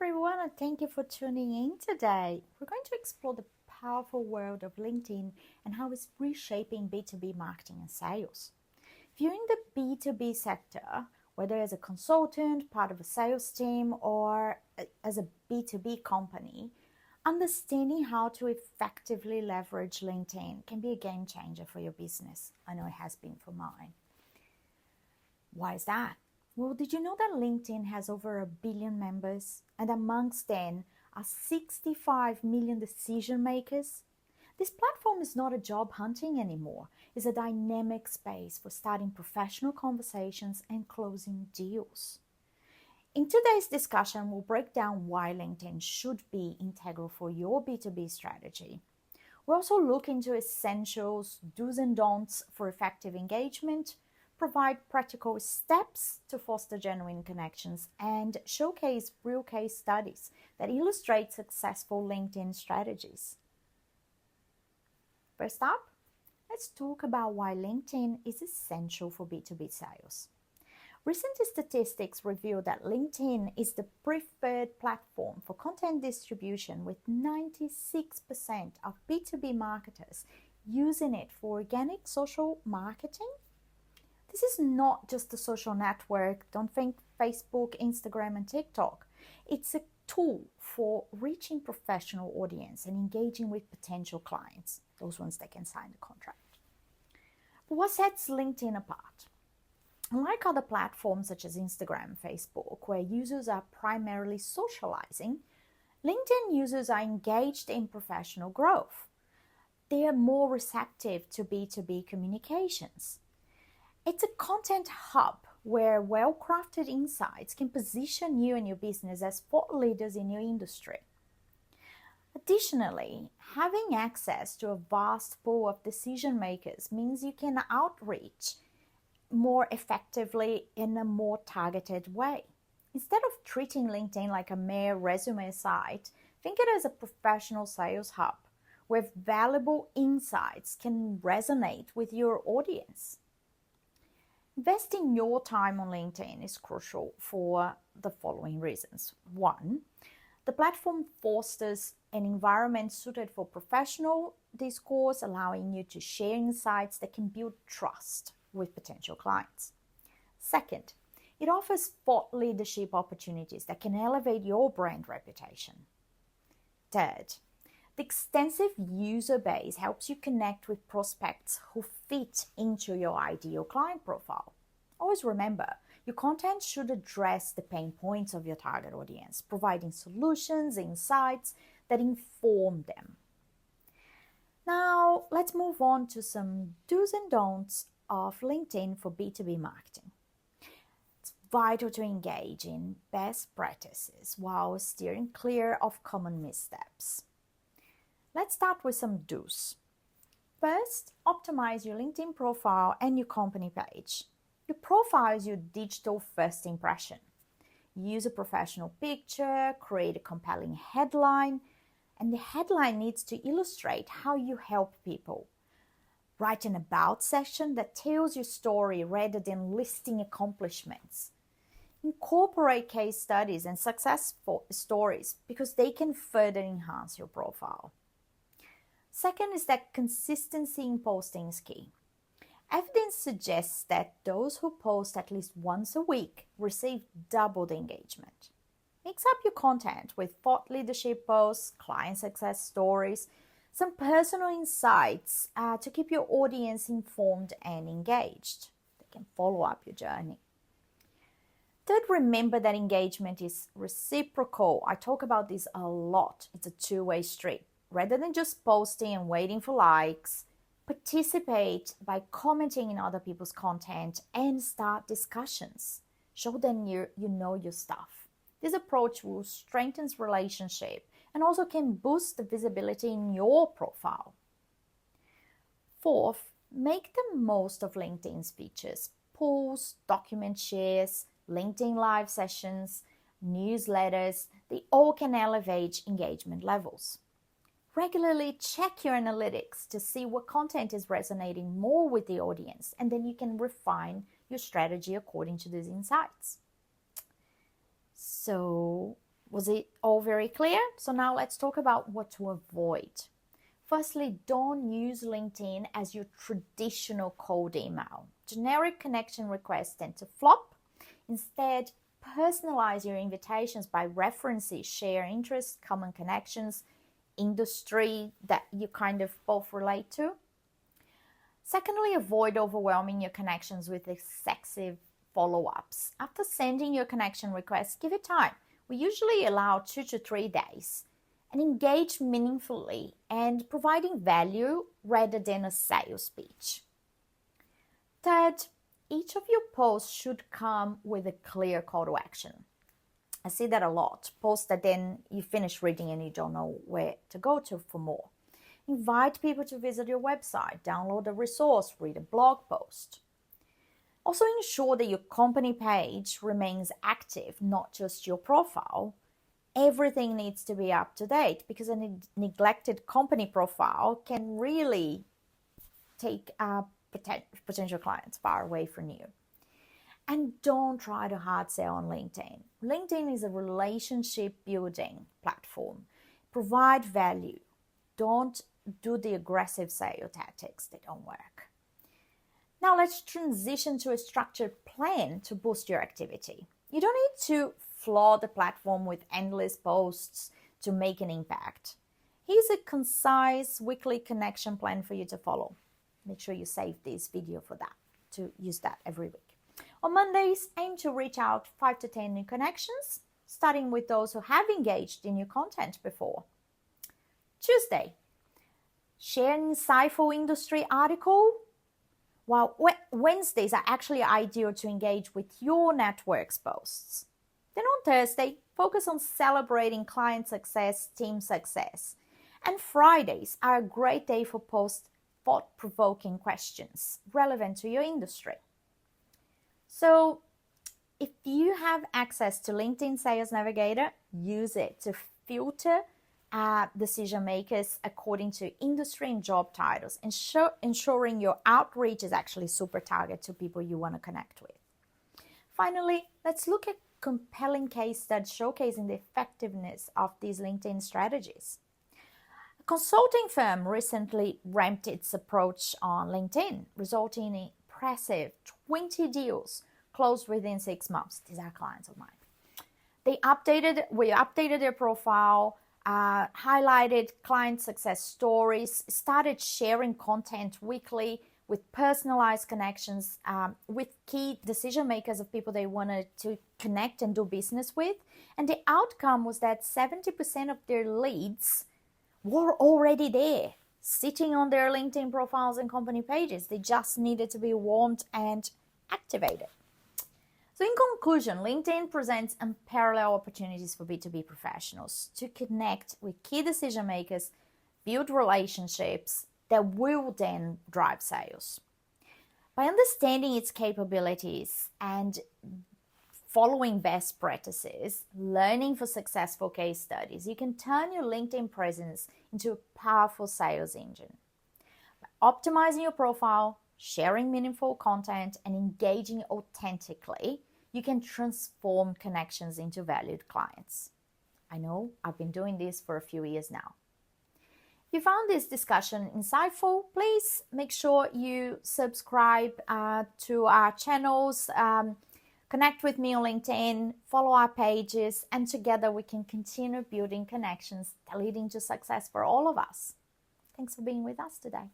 everyone, and thank you for tuning in today. We're going to explore the powerful world of LinkedIn and how it's reshaping B2B marketing and sales. If you're in the B2B sector, whether as a consultant, part of a sales team, or as a B2B company, understanding how to effectively leverage LinkedIn can be a game changer for your business. I know it has been for mine. Why is that? Well, did you know that LinkedIn has over 1 billion members, and amongst them are 65 million decision makers? This platform is not a job hunting anymore. It's a dynamic space for starting professional conversations and closing deals. In today's discussion, we'll break down why LinkedIn should be integral for your B2B strategy. We'll also look into essentials, do's and don'ts for effective engagement, provide practical steps to foster genuine connections, and showcase real case studies that illustrate successful LinkedIn strategies. First up, let's talk about why LinkedIn is essential for B2B sales. Recent statistics reveal that LinkedIn is the preferred platform for content distribution, with 96% of B2B marketers using it for organic social marketing. This is not just a social network. Don't think Facebook, Instagram, and TikTok. It's a tool for reaching professional audience and engaging with potential clients, those ones that can sign the contract. But what sets LinkedIn apart? Unlike other platforms such as Instagram, Facebook, where users are primarily socializing, LinkedIn users are engaged in professional growth. They are more receptive to B2B communications. It's a content hub where well-crafted insights can position you and your business as thought leaders in your industry. Additionally, having access to a vast pool of decision makers means you can outreach more effectively in a more targeted way. Instead of treating LinkedIn like a mere resume site, think it as a professional sales hub where valuable insights can resonate with your audience. Investing your time on LinkedIn is crucial for the following reasons. One, the platform fosters an environment suited for professional discourse, allowing you to share insights that can build trust with potential clients. Second, it offers thought leadership opportunities that can elevate your brand reputation. Third, the extensive user base helps you connect with prospects who fit into your ideal client profile. Always remember, your content should address the pain points of your target audience, providing solutions, insights that inform them. Now, let's move on to some do's and don'ts of LinkedIn for B2B marketing. It's vital to engage in best practices while steering clear of common missteps. Let's start with some do's. First, optimize your LinkedIn profile and your company page. Your profile is your digital first impression. Use a professional picture, create a compelling headline, and the headline needs to illustrate how you help people. Write an about section that tells your story rather than listing accomplishments. Incorporate case studies and successful stories because they can further enhance your profile. Second is that consistency in posting is key. Evidence suggests that those who post at least once a week receive double the engagement. Mix up your content with thought leadership posts, client success stories, some personal insights to keep your audience informed and engaged. They can follow up your journey. Third, remember that engagement is reciprocal. I talk about this a lot. It's a two-way street. Rather than just posting and waiting for likes, participate by commenting in other people's content and start discussions. Show them you know your stuff. This approach will strengthen relationship and also can boost the visibility in your profile. Fourth, make the most of LinkedIn's features. Polls, document shares, LinkedIn live sessions, newsletters, they all can elevate engagement levels. Regularly check your analytics to see what content is resonating more with the audience, and then you can refine your strategy according to these insights. So Was it all very clear? So now let's talk about what to avoid. Firstly, don't use LinkedIn as your traditional cold email. Generic connection requests tend to flop. Instead, personalize your invitations by references, share interests, common connections, industry that you kind of both relate to. Secondly, avoid overwhelming your connections with excessive follow-ups. After sending your connection request, give it time. We usually allow 2 to 3 days and engage meaningfully and providing value rather than a sales pitch. Third, each of your posts should come with a clear call to action. I see that a lot. Posts that then you finish reading and you don't know where to go to for more. Invite people to visit your website, download a resource, read a blog post. Also ensure that your company page remains active, not just your profile. Everything needs to be up to date because a neglected company profile can really take potential clients far away from you. And don't try to hard sell on LinkedIn. LinkedIn is a relationship building platform. Provide value. Don't do the aggressive sales tactics. They don't work. Now let's transition to a structured plan to boost your activity. You don't need to flood the platform with endless posts to make an impact. Here's a concise weekly connection plan for you to follow. Make sure you save this video for that, to use that every week. On Mondays, aim to reach out 5 to 10 new connections, starting with those who have engaged in your content before. Tuesday, share an insightful industry article. While Wednesdays are actually ideal to engage with your network's posts. Then on Thursday, focus on celebrating client success, team success. And Fridays are a great day for post thought-provoking questions relevant to your industry. So if you have access to LinkedIn Sales Navigator, use it to filter decision makers according to industry and job titles, ensuring your outreach is actually super targeted to people you want to connect with. Finally, let's look at compelling case studies showcasing the effectiveness of these LinkedIn strategies. A consulting firm recently ramped its approach on LinkedIn, resulting in impressive 20 deals closed within 6 months. These are clients of mine. We updated their profile, highlighted client success stories, started sharing content weekly with personalized connections with key decision makers of people they wanted to connect and do business with. And the outcome was that 70% of their leads were already there, sitting on their LinkedIn profiles and company pages. They just needed to be warmed and activated. So in conclusion, LinkedIn presents unparalleled opportunities for B2B professionals to connect with key decision makers, build relationships that will then drive sales. By understanding its capabilities and following best practices, learning for successful case studies, you can turn your LinkedIn presence into a powerful sales engine. By optimizing your profile, sharing meaningful content, and engaging authentically, you can transform connections into valued clients. I know I've been doing this for a few years now. If you found this discussion insightful, please make sure you subscribe to our channels, connect with me on LinkedIn, follow our pages, and together we can continue building connections that leading to success for all of us. Thanks for being with us today.